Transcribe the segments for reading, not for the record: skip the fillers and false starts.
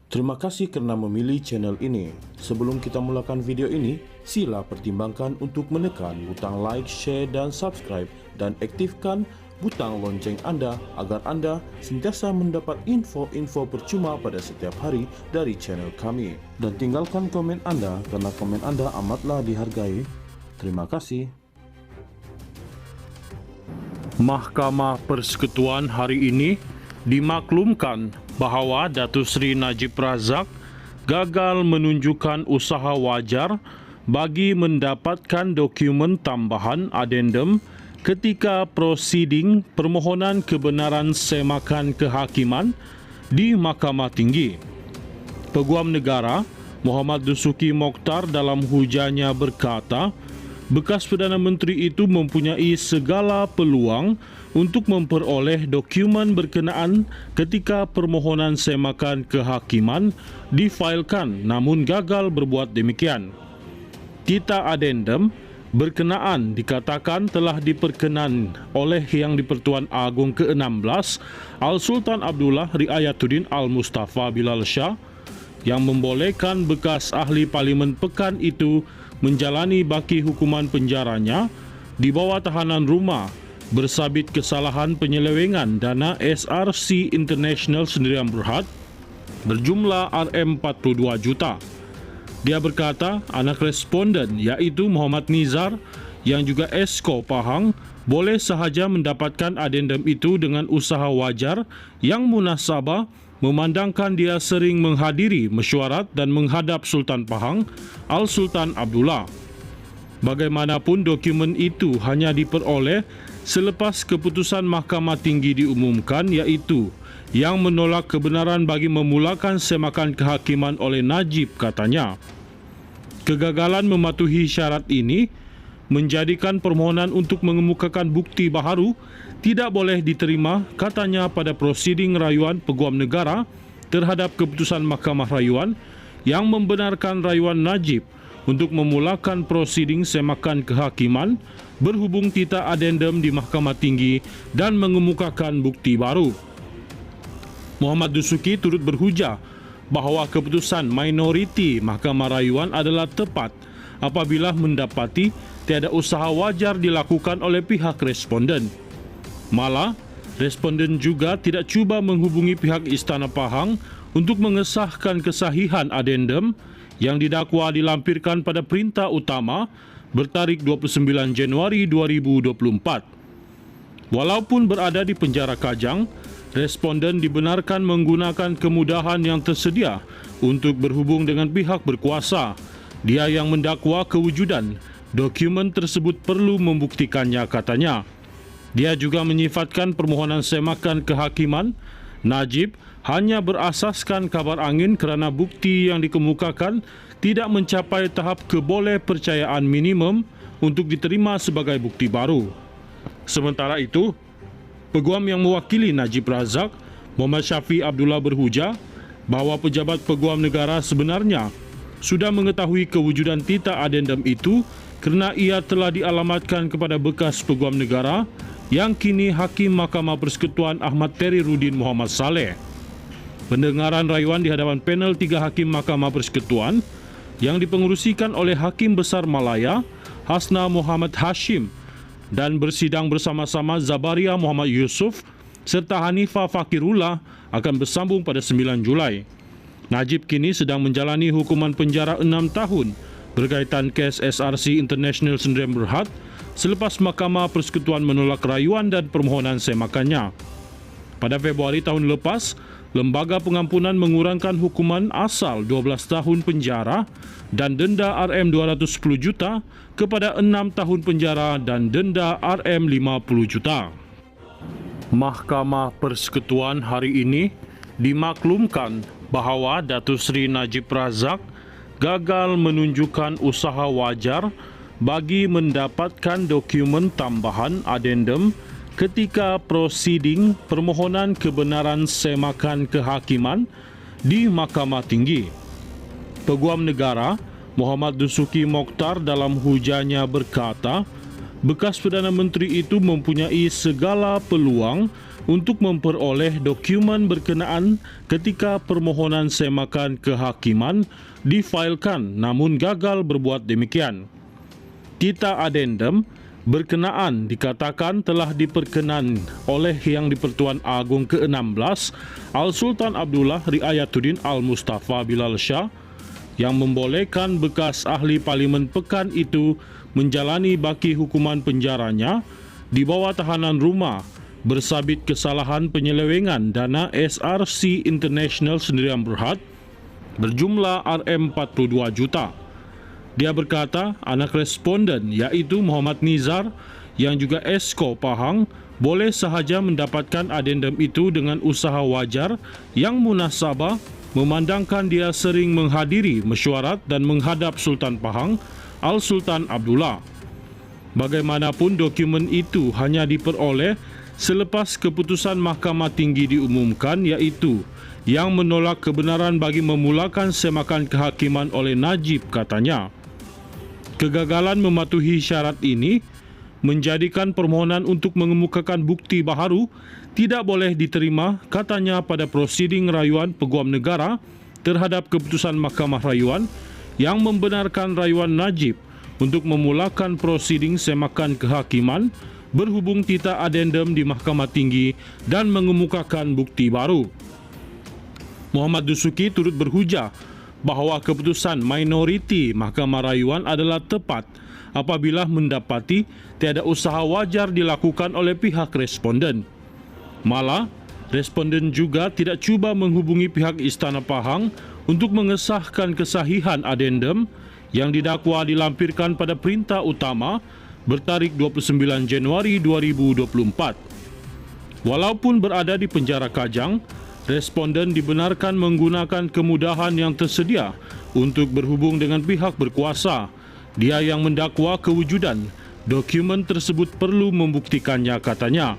Terima kasih kerana memilih channel ini. Sebelum kita mulakan video ini, sila pertimbangkan untuk menekan butang like, share dan subscribe dan aktifkan butang lonceng anda agar anda sentiasa mendapat info-info percuma pada setiap hari dari channel kami. Dan tinggalkan komen anda kerana komen anda amatlah dihargai. Terima kasih. Mahkamah Persekutuan hari ini dimaklumkan bahawa Datuk Seri Najib Razak gagal menunjukkan usaha wajar bagi mendapatkan dokumen tambahan adendum ketika prosiding permohonan kebenaran semakan kehakiman di Mahkamah Tinggi. Peguam Negara Mohamad Dusuki Mokhtar dalam hujannya berkata, bekas Perdana Menteri itu mempunyai segala peluang untuk memperoleh dokumen berkenaan ketika permohonan semakan kehakiman difailkan namun gagal berbuat demikian. Tita adendum berkenaan dikatakan telah diperkenan oleh Yang di-Pertuan Agong ke-16 Al-Sultan Abdullah Riayatuddin Al-Mustafa Bilal Shah yang membolehkan bekas ahli parlimen pekan itu menjalani baki hukuman penjaranya di bawah tahanan rumah bersabit kesalahan penyelewengan dana SRC International Sdn Bhd berjumlah RM42 juta. Dia berkata anak responden iaitu Muhammad Nizar yang juga Esko Pahang boleh sahaja mendapatkan adendum itu dengan usaha wajar yang munasabah memandangkan dia sering menghadiri mesyuarat dan menghadap Sultan Pahang Al-Sultan Abdullah. Bagaimanapun dokumen itu hanya diperoleh selepas keputusan Mahkamah Tinggi diumumkan iaitu yang menolak kebenaran bagi memulakan semakan kehakiman oleh Najib katanya. Kegagalan mematuhi syarat ini menjadikan permohonan untuk mengemukakan bukti baharu tidak boleh diterima katanya pada prosiding rayuan Peguam Negara terhadap keputusan Mahkamah Rayuan yang membenarkan rayuan Najib untuk memulakan prosiding semakan kehakiman berhubung tita adendum di Mahkamah Tinggi dan mengemukakan bukti baru. Mohamad Dusuki turut berhujah bahawa keputusan minoriti Mahkamah Rayuan adalah tepat apabila mendapati tiada usaha wajar dilakukan oleh pihak responden. Malah, responden juga tidak cuba menghubungi pihak Istana Pahang untuk mengesahkan kesahihan adendum yang didakwa dilampirkan pada perintah utama bertarikh 29 Januari 2024. Walaupun berada di penjara Kajang, responden dibenarkan menggunakan kemudahan yang tersedia untuk berhubung dengan pihak berkuasa. Dia yang mendakwa kewujudan dokumen tersebut perlu membuktikannya katanya. Dia juga menyifatkan permohonan semakan kehakiman Najib hanya berasaskan kabar angin kerana bukti yang dikemukakan tidak mencapai tahap kebolehpercayaan minimum untuk diterima sebagai bukti baru. Sementara itu, peguam yang mewakili Najib Razak, Muhammad Syafiq Abdullah berhujah bahawa pejabat Peguam Negara sebenarnya sudah mengetahui kewujudan tita adendum itu kerana ia telah dialamatkan kepada bekas Peguam Negara yang kini Hakim Mahkamah Persekutuan Ahmad Terry Rudin Muhammad Saleh. Pendengaran rayuan di hadapan panel 3 Hakim Mahkamah Persekutuan yang dipengerusikan oleh Hakim Besar Malaya Hasna Muhammad Hashim dan bersidang bersama-sama Zabaria Muhammad Yusuf serta Hanifah Fakirullah akan bersambung pada 9 Julai. Najib kini sedang menjalani hukuman penjara 6 tahun berkaitan kes SRC International Sdn Bhd selepas Mahkamah Persekutuan menolak rayuan dan permohonan semakannya. Pada Februari tahun lepas, Lembaga Pengampunan mengurangkan hukuman asal 12 tahun penjara dan denda RM210 juta kepada 6 tahun penjara dan denda RM50 juta. Mahkamah Persekutuan hari ini dimaklumkan bahawa Datuk Seri Najib Razak gagal menunjukkan usaha wajar bagi mendapatkan dokumen tambahan adendum ketika prosiding permohonan kebenaran semakan kehakiman di Mahkamah Tinggi. Peguam Negara Mohamad Dusuki Mokhtar dalam hujannya berkata, bekas Perdana Menteri itu mempunyai segala peluang untuk memperoleh dokumen berkenaan ketika permohonan semakan kehakiman difailkan namun gagal berbuat demikian. Tita adendum berkenaan dikatakan telah diperkenan oleh Yang di-Pertuan Agong ke-16 Al-Sultan Abdullah Riayatuddin Al-Mustafa Bilal Shah yang membolehkan bekas ahli parlimen Pekan itu menjalani baki hukuman penjaranya di bawah tahanan rumah bersabit kesalahan penyelewengan dana SRC International Sdn Bhd berjumlah Rm42 juta. Dia berkata anak responden iaitu Muhammad Nizar yang juga Esko Pahang boleh sahaja mendapatkan adendum itu dengan usaha wajar yang munasabah memandangkan dia sering menghadiri mesyuarat dan menghadap Sultan Pahang Al-Sultan Abdullah. Bagaimanapun dokumen itu hanya diperoleh selepas keputusan Mahkamah Tinggi diumumkan iaitu yang menolak kebenaran bagi memulakan semakan kehakiman oleh Najib katanya. Kegagalan mematuhi syarat ini menjadikan permohonan untuk mengemukakan bukti baharu tidak boleh diterima katanya pada prosiding rayuan Peguam Negara terhadap keputusan Mahkamah Rayuan yang membenarkan rayuan Najib untuk memulakan prosiding semakan kehakiman berhubung tita adendum di Mahkamah Tinggi dan mengemukakan bukti baru. Muhammad Dusuki turut berhujah bahawa keputusan minoriti Mahkamah Rayuan adalah tepat apabila mendapati tiada usaha wajar dilakukan oleh pihak responden. Malah, responden juga tidak cuba menghubungi pihak Istana Pahang untuk mengesahkan kesahihan adendum yang didakwa dilampirkan pada perintah utama bertarikh 29 Januari 2024. Walaupun berada di penjara Kajang, responden dibenarkan menggunakan kemudahan yang tersedia untuk berhubung dengan pihak berkuasa. Dia yang mendakwa kewujudan dokumen tersebut perlu membuktikannya katanya.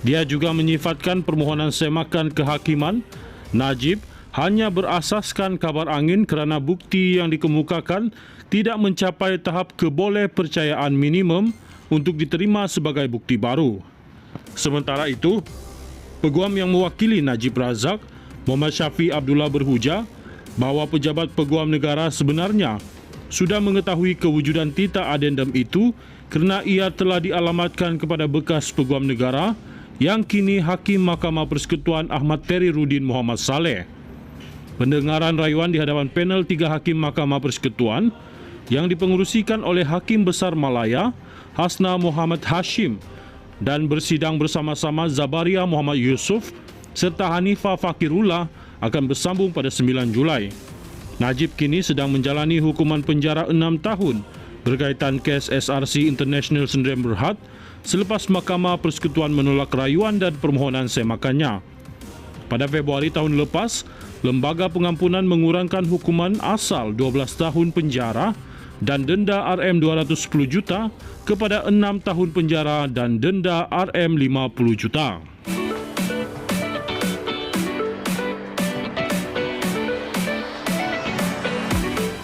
Dia juga menyifatkan permohonan semakan kehakiman Najib hanya berasaskan kabar angin kerana bukti yang dikemukakan tidak mencapai tahap kebolehpercayaan minimum untuk diterima sebagai bukti baru. Sementara itu, Peguam yang mewakili Najib Razak, Muhammad Syafiq Abdullah berhujah bahawa pejabat Peguam Negara sebenarnya sudah mengetahui kewujudan tita adendum itu kerana ia telah dialamatkan kepada bekas Peguam Negara yang kini Hakim Mahkamah Persekutuan Ahmad Terry Rudin Muhammad Saleh. Pendengaran rayuan di hadapan panel 3 Hakim Mahkamah Persekutuan yang dipengerusikan oleh Hakim Besar Malaya, Hasna Muhammad Hashim dan bersidang bersama-sama Zabaria Muhammad Yusuf serta Hanifah Fakirullah akan bersambung pada 9 Julai. Najib kini sedang menjalani hukuman penjara 6 tahun berkaitan kes SRC International Sdn Bhd selepas Mahkamah Persekutuan menolak rayuan dan permohonan semakannya. Pada Februari tahun lepas, Lembaga Pengampunan mengurangkan hukuman asal 12 tahun penjara dan denda Rm210 juta kepada 6 tahun penjara dan denda Rm50 juta.